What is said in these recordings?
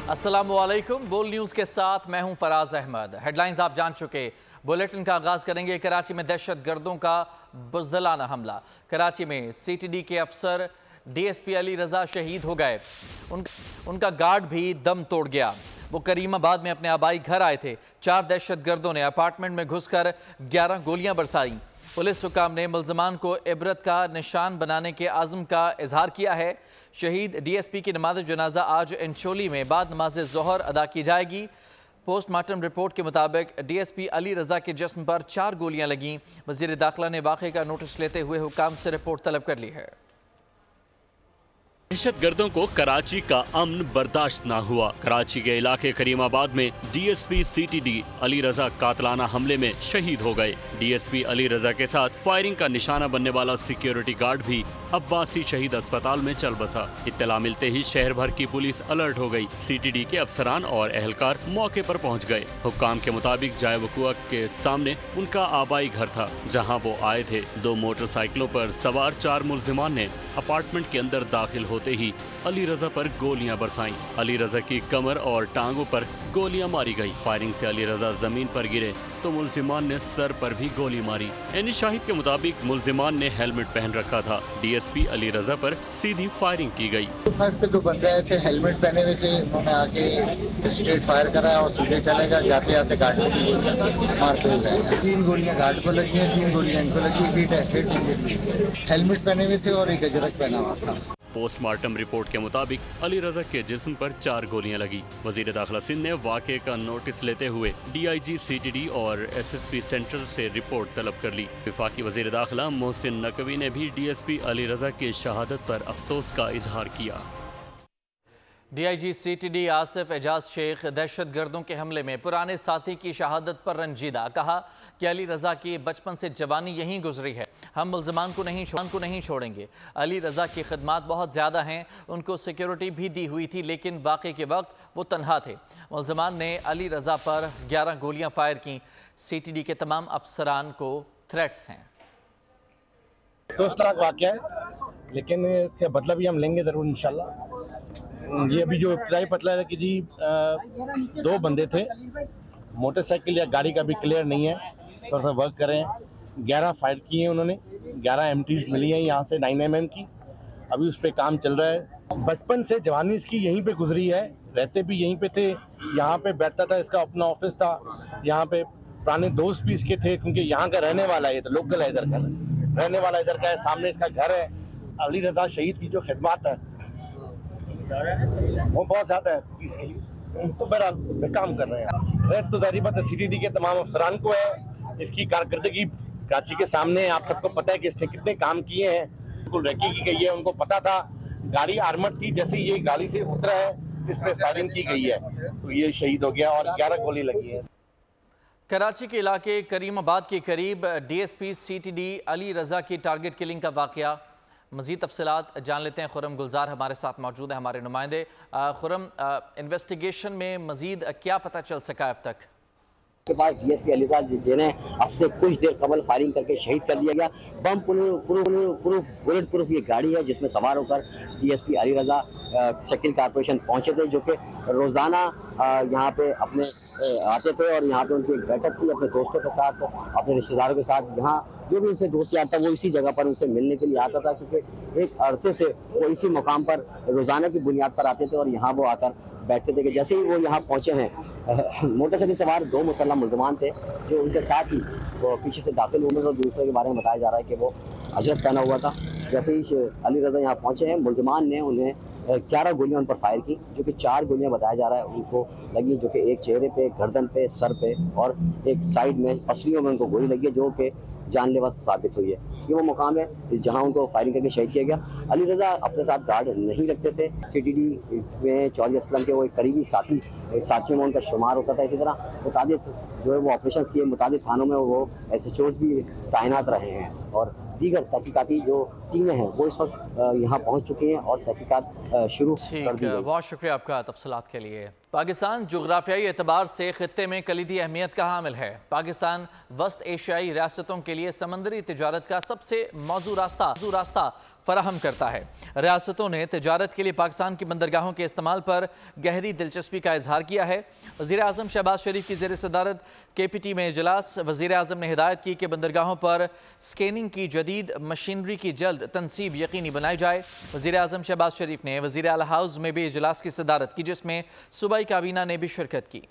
अस्सलामुअलैकुम। बोल न्यूज़ के साथ मैं हूं फराज अहमद। हेडलाइंस आप जान चुके। बुलेटिन का आगाज करेंगे। कराची में दहशत गर्दों का बुज़दिलाना हमला। कराची में CTD के अफसर DSP अली रजा शहीद हो गए। उनका गार्ड भी दम तोड़ गया। वो करीमाबाद में अपने आबाई घर आए थे। 4 दहशत गर्दों ने अपार्टमेंट में घुसकर 11 गोलियां बरसाई। पुलिस हुकाम ने मुल्ज़िमान को इबरत का निशान बनाने के आज़म का इजहार किया है। शहीद DSP की नमाज जनाजा आज इंचोली में बाद नमाज ज़ोहर अदा की जाएगी। पोस्टमार्टम रिपोर्ट के मुताबिक DSP अली रजा के जिस्म पर 4 गोलियां लगीं। वज़ीर दाखिला ने वाक़े का नोटिस लेते हुए हुकाम से रिपोर्ट तलब कर ली है। दहशत गर्दों को कराची का अमन बर्दाश्त न हुआ। कराची के इलाके करीमाबाद में DSP CTD अली रजा कातलाना हमले में शहीद हो गए। DSP अली रजा के साथ फायरिंग का निशाना बनने वाला सिक्योरिटी गार्ड भी अब्बासी शहीद अस्पताल में चल बसा। इत्तला मिलते ही शहर भर की पुलिस अलर्ट हो गई। CTD के अफसरान और अहलकार मौके पर पहुंच गए। हुक्काम के मुताबिक जाए वकुआ के सामने उनका आबाई घर था, जहां वो आए थे। 2 मोटरसाइकिलों पर सवार 4 मुल्जिमान ने अपार्टमेंट के अंदर दाखिल होते ही अली रजा पर गोलियां बरसाईं। अली रजा की कमर और टांगों पर गोलियां मारी गई। फायरिंग से अली रजा जमीन पर गिरे तो मुल्जिमान ने सर पर भी गोली मारी। यानी शाहिद के मुताबिक मुल्जिमान ने हेलमेट पहन रखा था। DSP अली रजा पर सीधी फायरिंग की गई। पे 2 बंदे आए थे, हेलमेट पहने हुए थे। उन्होंने आके स्ट्रेट फायर करा और सीधे चले गए। जाते जाते गार्ड को मारते हुए गए। 3 गोलियां गार्ड को लगी हैं, 3 गोलियां इनको लगी। हेलमेट पहने हुए थे और एक अजरक पहना हुआ था। पोस्टमार्टम रिपोर्ट के मुताबिक अली रजा के जिस्म पर 4 गोलियां लगी। वजीर दाखिला सिंध ने वाक़े का नोटिस लेते हुए DIG CTD और SSP सेंट्रल से रिपोर्ट तलब कर ली। वफाकी वजीर दाखिला मोहसिन नकवी ने भी DSP अली रजा की शहादत पर अफसोस का इजहार किया। DIG CTD आसिफ एजाज शेख दहशत गर्दों के हमले में पुराने साथी की शहादत पर रंजीदा। कहा कि अली रजा की बचपन से जवानी यहीं गुजरी है। हम मुल्ज़िमान को नहीं छोड़ेंगे। अली रजा की खिदमात बहुत ज़्यादा हैं। उनको सिक्योरिटी भी दी हुई थी, लेकिन वाक़े के वक्त वो तनहा थे। मुल्ज़िमान ने अली रजा पर 11 गोलियां फायर की। CTD के तमाम अफसरान को थ्रेट्स हैं। अफसोसनाक वाक़या है, लेकिन इसका बदला भी हम लेंगे ज़रूर इंशाल्लाह। ये अभी जो इब्तदाई पतला है कि जी 2 बंदे थे, मोटरसाइकिल या गाड़ी का भी क्लियर नहीं है, थोड़ा सा वर्क करें। 11 फायर किए हैं उन्होंने, 11 MTs मिली हैं यहाँ से 9mm की। अभी उस पर काम चल रहा है। बचपन से जवानी इसकी यहीं पे गुजरी है, रहते भी यहीं पे थे। यहाँ पे बैठता था, इसका अपना ऑफिस था। यहाँ पे पुराने दोस्त भी इसके थे, क्योंकि यहाँ का रहने वाला है, तो लोकल है, इधर का रहने वाला इधर का है। सामने इसका घर है। अली रजा शहीद की जो खिदमत है वो बहुत ज़्यादा है इसके लिए, तो बहरहाल उस पर काम कर रहे हैं। थ्रेट तो जारी बात है CTD के तमाम अफसरान को है। इसकी कारकर्दगी कराची के सामने आप सबको पता है कि इसने कितने काम किए हैं। बिल्कुल रेकी की गई है, उनको पता था। गाड़ी आर्मर्ड थी, जैसे ये गाड़ी से उतरा है इस पर फायरिंग की गई है, तो ये शहीद हो गया और 11 गोली लगी है। कराची के इलाके करीमाबाद के करीब DSP CTD अली रजा की टारगेट किलिंग का वाक़या। मज़ीद तफसीलात जान लेते हैं। खुरम गुलजार हमारे साथ मौजूद है, हमारे नुमाइंदे। खुरम, इन्वेस्टिगेशन में मज़ीद क्या पता चल सका अब तक? के बाद DSP अली रजा जिन्हें अब से कुछ देर कबल फायरिंग करके शहीद कर दिया गया। बम प्रूफ बुलेट प्रूफ ये गाड़ी है जिसमें सवार होकर DSP अली रजा शकील कॉर्पोरेशन पहुंचे थे, जो कि रोज़ाना यहाँ पे अपने आते थे और यहाँ पे उनकी एक बैठक थी अपने दोस्तों के साथ, अपने रिश्तेदारों के साथ। यहाँ जो भी उनसे दोस्त आता वो इसी जगह पर उनसे मिलने के लिए आता था, क्योंकि एक अरसे से वो इसी मुकाम पर रोज़ाना की बुनियाद पर आते थे और यहाँ वो आकर बैठते थे। कि जैसे ही वो यहाँ पहुँचे हैं, मोटरसाइकिल सवार 2 मुसल्लम मुल्ज़िमान थे जो उनके साथ ही वो पीछे से दाखिल हुए और दूसरे के बारे में बताया जा रहा है कि वो अजरक पहना हुआ था। जैसे ही अली रजा यहाँ पहुँचे हैं, मुल्ज़िमान ने उन्हें 11 गोलियां उन पर फायर की, जो कि 4 गोलियां बताया जा रहा है उनको लगी, जो कि एक चेहरे पे, गर्दन पे, सर पे और एक साइड में पसलियों में उनको गोली लगी है, जो कि जानलेवा साबित हुई है। ये वो मुकाम है जहां उनको फायरिंग करके शहीद किया गया। अली रजा अपने साथ गार्ड नहीं रखते थे। CTD में चौधरी असलम के वो एक करीबी साथियों में उनका शुमार होता था। इसी तरह मुताबिक जो है वो ऑपरेशन किए, मुताबिक थानों में वो SHOs भी तैनात रहे हैं और दीगर तहकीकाती जो टीमें हैं वो इस वक्त यहाँ पहुँच चुकी हैं और तहकीकात शुरू कर दी गई। बहुत शुक्रिया आपका तफसीलात के लिए। पाकिस्तान जोग्राफियाई एतबार से खित्ते में कलीदी अहमियत का हामिल है। पाकिस्तान वस्त एशियाई रियासतों के लिए समंदरी तिजारत का सबसे मौजू रास्ता फराहम करता है। रियासतों ने तिजारत के लिए पाकिस्तान की बंदरगाहों के इस्तेमाल पर गहरी दिलचस्पी का इजहार किया है। वज़ीर आज़म शहबाज शरीफ की ज़ेर सदारत KPT में इजलास। वज़ीर आज़म ने हिदायत की कि बंदरगाहों पर स्कैनिंग की जदीद मशीनरी की जल्द तनसीब यकीनी बनाई जाए। वज़ीर आज़म शहबाज शरीफ ने वज़ीर आला हाउस में भी इजलास की सदारत की, जिसमें सूबाई काबीना ने भी शिरकत की।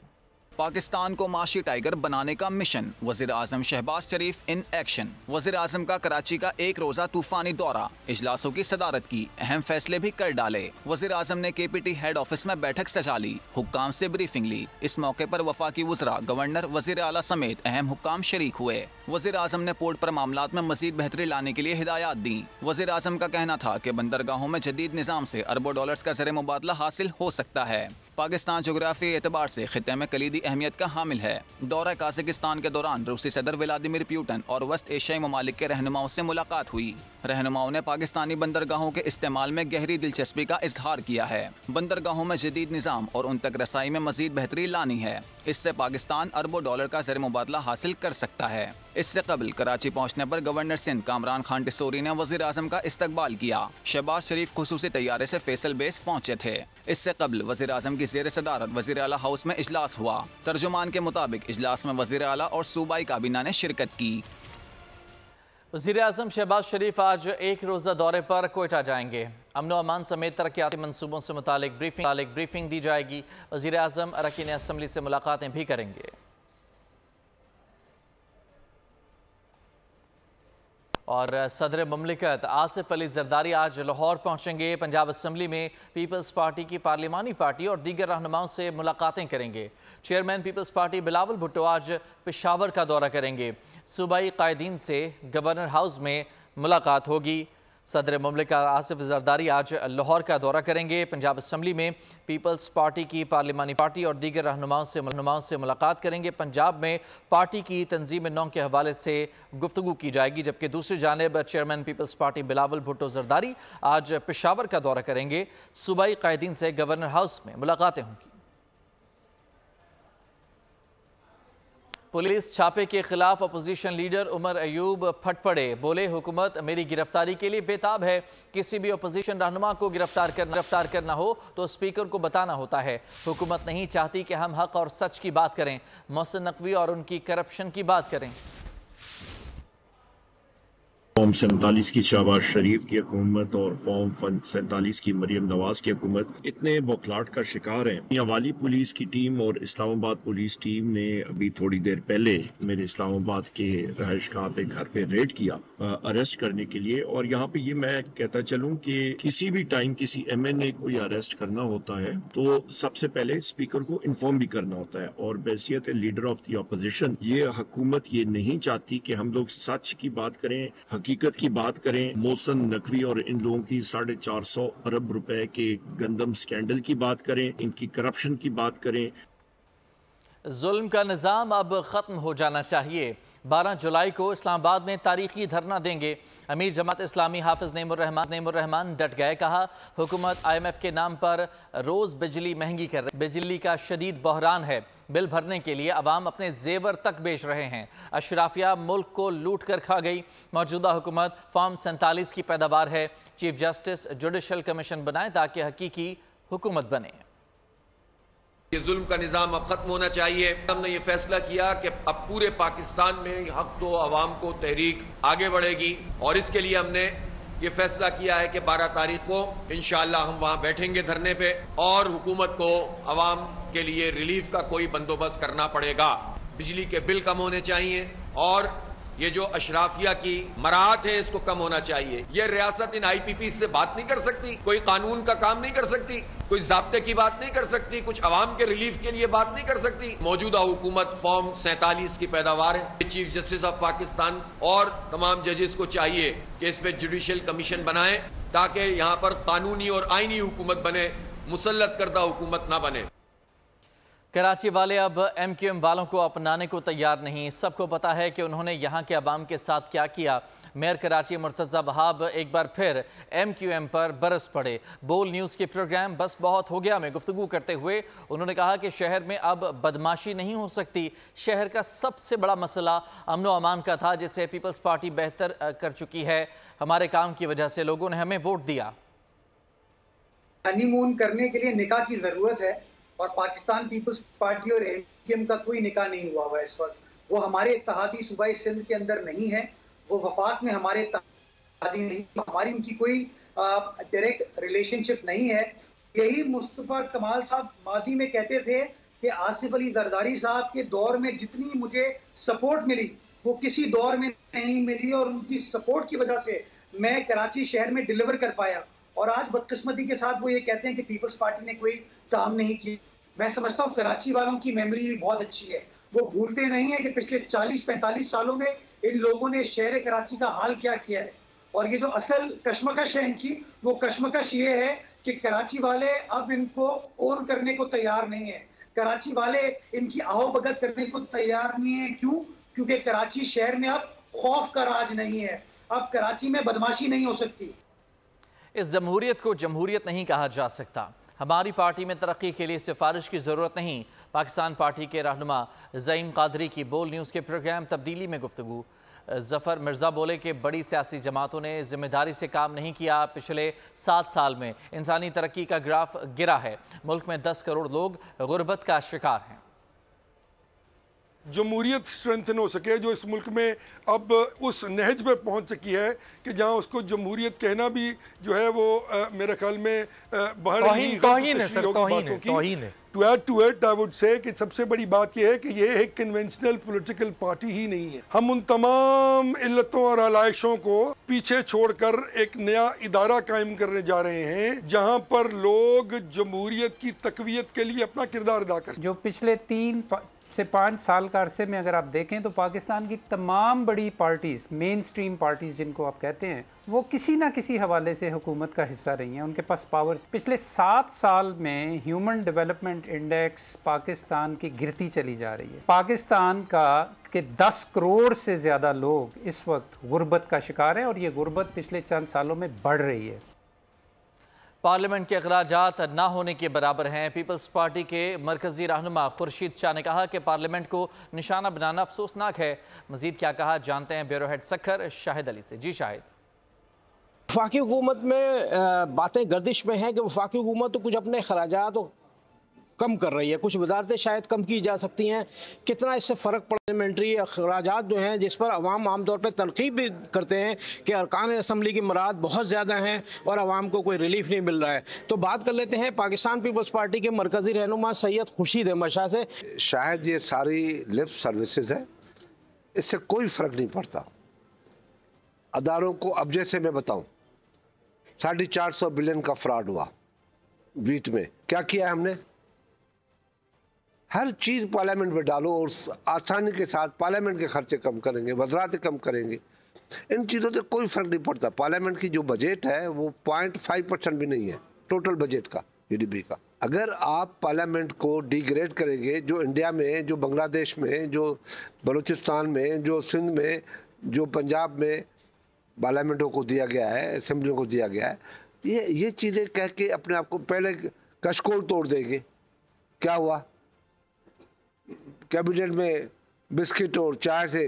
पाकिस्तान को माशी टाइगर बनाने का मिशन, वज़ीर आज़म शहबाज शरीफ इन एक्शन। वज़ीर आज़म का कराची का एक रोज़ा तूफानी दौरा, इजलासों की सदारत की, अहम फैसले भी कर डाले। वज़ीर आज़म ने KPT हेड ऑफिस में बैठक सजा ली, हुक्काम से ब्रीफिंग ली। इस मौके पर वफाकी वज़रा, गवर्नर, वज़ीर आला समेत अहम हुक्काम शरीक हुए। वज़ीर आज़म ने पोर्ट पर मामलात में मज़ीद बेहतरी लाने के लिए हिदायत दी। वज़ीर आज़म का कहना था कि बंदरगाहों में जदीद निज़ाम से अरबों डॉलर्स का ज़र मुबादला हासिल हो सकता है। पाकिस्तान जोग्राफी एतबार से खित्ते में कलीदी अहमियत का हामिल है। दौरा काज़ाकिस्तान के दौरान रूसी सदर व्लादिमीर पुतिन और वस्त एशियाई ममालिक के रहनुमाओं से मुलाकात हुई। रहनुमाओं ने पाकिस्तानी बंदरगाहों के इस्तेमाल में गहरी दिलचस्पी का इजहार किया है। बंदरगाहों में जदीद निज़ाम और उन तक रसाई में मजीद बेहतरी लानी है। इससे पाकिस्तान अरबों डॉलर का ज़र मुबादला हासिल कर सकता है। इससे कबल कराची पहुंचने पर गवर्नर सिंध कामरान खान टिसोरी ने वज़ीर आज़म का इस्तकबाल किया। शहबाज शरीफ खुसूसी तैयारे से फैसल बेस पहुंचे थे। इससे कबल वज़ीर आज़म की ज़ेर सदारत वज़ीर आला हाउस में इजलास हुआ। तर्जुमान के मुताबिक इजलास में वज़ीर आला और सूबाई काबीना ने शिरकत की। वज़ीर आज़म शहबाज शरीफ आज एक रोज़ा दौरे पर कोयटा जाएंगे। अमन व अमान समेत तरक्याती मनसूबों से मुतालिक ब्रीफिंग दी जाएगी। वज़ीर आज़म अरकान असम्बली से मुलाकातें भी करेंगे। और सदर मुमलिकत आसिफ अली जरदारी आज लाहौर पहुंचेंगे। पंजाब असम्बली में पीपल्स पार्टी की पार्लिमानी पार्टी और दीगर रहनुमाओं से मुलाकातें करेंगे। Chairman people's party Bilawal Bhutto आज पेशावर का दौरा करेंगे। सूबाई कायदीन से गवर्नर हाउस में मुलाकात होगी। सदर मुमलिकत आसिफ जरदारी आज लाहौर का दौरा करेंगे। पंजाब असम्बली में पीपल्स पार्टी की पार्लिमानी पार्टी और दीगर रहनुमाओं से मुलाकात करेंगे। पंजाब में पार्टी की तंजीम नौ के हवाले से गुफ्तगू की जाएगी, जबकि दूसरी जानिब chairman people's party Bilawal Bhutto Zardari आज पेशावर का दौरा करेंगे। सूबाई कायदीन से गवर्नर हाउस में मुलाकातें होंगी। पुलिस छापे के खिलाफ अपोजिशन लीडर उमर अयूब फट पड़े। बोले, हुकूमत मेरी गिरफ्तारी के लिए बेताब है। किसी भी अपोजिशन रहनुमा को गिरफ्तार करना हो तो स्पीकर को बताना होता है। हुकूमत नहीं चाहती कि हम हक और सच की बात करें, मोहसिन नकवी और उनकी करप्शन की बात करें। फॉर्म 47 की शहबाज शरीफ की हुकूमत और फॉर्म 47 की मरियम नवाज की हुकूमत इतने बौखलाहट का शिकार है। हवाली पुलिस की टीम और इस्लामाबाद पुलिस टीम ने अभी थोड़ी देर पहले मेरे इस्लामाबाद के रहायशगाह पे घर पे रेड किया अरेस्ट करने के लिए। और यहाँ पे ये मैं कहता चलूँ कि किसी भी टाइम किसी MNA को अरेस्ट करना होता है तो सबसे पहले स्पीकर को इन्फॉर्म भी करना होता है। और बैसियत लीडर ऑफ द अपोजिशन ये हुकूमत ये नहीं चाहती कि हम लोग सच की बात करें, हकीकत की बात करें। मोहसिन नकवी और इन लोगों की 450 अरब रुपए के गंदम स्कैंडल की बात करें, इनकी करप्शन की बात करें। जुल्म का निज़ाम अब ख़त्म हो जाना चाहिए। 12 जुलाई को इस्लामाबाद में तारीखी धरना देंगे। अमीर जमात इस्लामी हाफिज नेमुर रहमान डट गए। कहा, हुकूमत IMF के नाम पर रोज़ बिजली महंगी कर रही। बिजली का शदीद बहरान है। बिल भरने के लिए अवाम अपने जेवर तक बेच रहे हैं। अशराफिया मुल्क को लूट कर खा गई। मौजूदा हुकूमत फॉर्म 47 की पैदावार है। चीफ जस्टिस जुडिशल कमीशन बनाए ताकि हकीकी हुकूमत बने। ये जुल्म का निज़ाम अब ख़त्म होना चाहिए। हमने ये फैसला किया कि अब पूरे पाकिस्तान में हक दो अवाम को तहरीक आगे बढ़ेगी और इसके लिए हमने ये फैसला किया है कि 12 तारीख को इंशाअल्लाह हम वहाँ बैठेंगे धरने पे और हुकूमत को अवाम के लिए रिलीफ का कोई बंदोबस्त करना पड़ेगा। बिजली के बिल कम होने चाहिए और ये जो अशराफिया की मराहत है इसको कम होना चाहिए। ये रियासत इन IPP से बात नहीं कर सकती, कोई कानून का काम नहीं कर सकती, कोई ज़ाब्ते की बात नहीं कर सकती, कुछ अवाम के रिलीफ के लिए बात नहीं कर सकती। मौजूदा हुकूमत फॉर्म 47 की पैदावार है। चीफ जस्टिस ऑफ पाकिस्तान और तमाम जजेस को चाहिए कि इस पर जुडिशल कमीशन बनाएं ताकि यहाँ पर कानूनी और आईनी हुकूमत बने, मुसल्लत करदा हुकूमत ना बने। कराची वाले अब MQM वालों को अपनाने को तैयार नहीं। सबको पता है कि उन्होंने यहाँ के अवाम के साथ क्या किया। मेयर कराची मुर्तज़ा वहाब एक बार फिर MQM पर बरस पड़े। बोल न्यूज़ के प्रोग्राम बस बहुत हो गया में गुफ्तगू करते हुए उन्होंने कहा कि शहर में अब बदमाशी नहीं हो सकती। शहर का सबसे बड़ा मसला अमन व अमान का था, जिसे पीपल्स पार्टी बेहतर कर चुकी है। हमारे काम की वजह से लोगों ने हमें वोट दिया। हनीमून करने के लिए निकाह की जरूरत है और पाकिस्तान पीपल्स पार्टी और MQM का कोई निकाह नहीं हुआ हुआ इस वक्त। वो हमारे इत्तेहादी सूबाई सिंध के अंदर नहीं है, वो वफाक में हमारे इत्तेहादी नहीं, हमारी उनकी कोई डायरेक्ट रिलेशनशिप नहीं है। यही मुस्तफ़ा कमाल साहब माजी में कहते थे कि आसिफ अली जरदारी साहब के दौर में जितनी मुझे सपोर्ट मिली वो किसी दौर में नहीं मिली, और उनकी सपोर्ट की वजह से मैं कराची शहर में डिलीवर कर पाया। और आज बदकिस्मती के साथ वो ये कहते हैं कि पीपल्स पार्टी ने कोई काम नहीं किया। मैं समझता हूँ कराची वालों की मेमोरी भी बहुत अच्छी है, वो भूलते नहीं है कि पिछले 40-45 सालों में इन लोगों ने शहर कराची का हाल क्या किया है। और ये जो असल कश्मकश है इनकी, वो कश्मकश ये है कि कराची वाले अब इनको ओन करने को तैयार नहीं है। कराची वाले इनकी आओभगत करने को तैयार नहीं है। क्यों? क्योंकि कराची शहर में अब खौफ का राज नहीं है, अब कराची में बदमाशी नहीं हो सकती। इस जमहूरियत को जमहूरियत नहीं कहा जा सकता। हमारी पार्टी में तरक्की के लिए सिफारिश की ज़रूरत नहीं। पाकिस्तान पार्टी के रहनुमा ज़ईम कादरी की बोल न्यूज़ के प्रोग्राम तब्दीली में गुफ्तगू। ज़फ़र मिर्ज़ा बोले कि बड़ी सियासी जमातों ने ज़िम्मेदारी से काम नहीं किया। पिछले 7 साल में इंसानी तरक्की का ग्राफ गिरा है। मुल्क में 10 करोड़ लोग गुर्बत का शिकार हैं। जमहूरियत स्ट्रेंथन हो सके जो इस मुल्क में अब उस नहज पे पहुंच चुकी है कि जहां उसको जमहूरियत कहना भी जो है वो मेरे ख्याल में बड़ी ही बातों की। To it I would say कि सबसे बड़ी बात यह है कि ये एक कन्वेंशनल पॉलिटिकल पार्टी ही नहीं है। हम उन तमाम इल्लतों और आलाइशों को पीछे छोड़कर एक नया इदारा कायम करने जा रहे हैं जहां पर लोग जमहूरियत की तकवीयत के लिए अपना किरदार अदा कर। जो पिछले 3 से 5 साल का अरसे में अगर आप देखें तो पाकिस्तान की तमाम बड़ी पार्टीज़, मेन स्ट्रीम पार्टीज़ जिनको आप कहते हैं, वो किसी ना किसी हवाले से हुकूमत का हिस्सा रही हैं। उनके पास पावर। पिछले 7 साल में ह्यूमन डेवलपमेंट इंडेक्स पाकिस्तान की गिरती चली जा रही है। पाकिस्तान का के 10 करोड़ से ज़्यादा लोग इस वक्त गुर्बत का शिकार हैं और ये गुर्बत पिछले चंद सालों में बढ़ रही है। पार्लियामेंट के अखराजात ना होने के बराबर हैं। पीपल्स पार्टी के मरकजी रहनुमा खुर्शीद शाह ने कहा कि पार्लियामेंट को निशाना बनाना अफसोसनाक है। मजीद क्या कहा जानते हैं ब्यूरो हेड सखर शाहिद अली से। जी शाहिद। वफाकी हुकूमत में बातें गर्दिश में हैं कि वफाकी हुकूमत तो कुछ अपने खराजात कम कर रही है, कुछ वजारतें शायद कम की जा सकती हैं। कितना इससे फ़र्क पार्लियामेंट्री अखराजात जो हैं जिस पर अवाम आमतौर पर तनकीद भी करते हैं कि अरकान असम्बली की मराद बहुत ज़्यादा हैं और अवाम को कोई रिलीफ नहीं मिल रहा है। तो बात कर लेते हैं पाकिस्तान पीपल्स पार्टी के मरकज़ी रहनुमा सैयद खुर्शीद अहमद शाह से। शायद ये सारी लिफ्ट सर्विसेज है, इससे कोई फ़र्क नहीं पड़ता अदारों को। अब जैसे मैं बताऊँ 450 बिलियन का फ्रॉड हुआ बीट में, क्या किया हमने? हर चीज़ पार्लियामेंट में डालो और आसानी के साथ पार्लियामेंट के खर्चे कम करेंगे, वज़रात कम करेंगे। इन चीज़ों से कोई फ़र्क नहीं पड़ता। पार्लियामेंट की जो बजट है वो 0.5% भी नहीं है टोटल बजट का, GDP का। अगर आप पार्लियामेंट को डिग्रेड करेंगे, जो इंडिया में, जो बांग्लादेश में, जो बलूचिस्तान में, जो सिंध में, जो पंजाब में पार्लियामेंटों को दिया गया है, असम्बलियों को दिया गया है, ये चीज़ें कह के अपने आप को पहले कशकोल तोड़ देंगे। क्या हुआ? कैबिनेट में बिस्किट और चाय से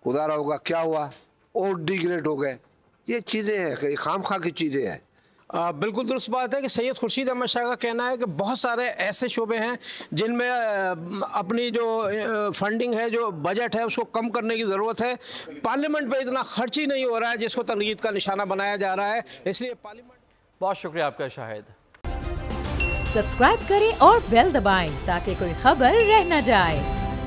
गुजारा होगा। क्या हुआ? और डिग्रेड हो गए। ये चीज़ें हैं, खामखा की चीज़ें हैं। बिल्कुल दुरुस्त बात है कि सैयद खुर्शीद अहमद शाह का कहना है कि बहुत सारे ऐसे शोबे हैं जिनमें अपनी जो फंडिंग है, जो बजट है, उसको कम करने की ज़रूरत है। पार्लियामेंट पे इतना खर्च ही नहीं हो रहा है जिसको तनकीद का निशाना बनाया जा रहा है, इसलिए पार्लियामेंट। बहुत शुक्रिया आपका शाहिद। सब्सक्राइब करें और बेल दबाएं ताकि कोई खबर रह न जाए।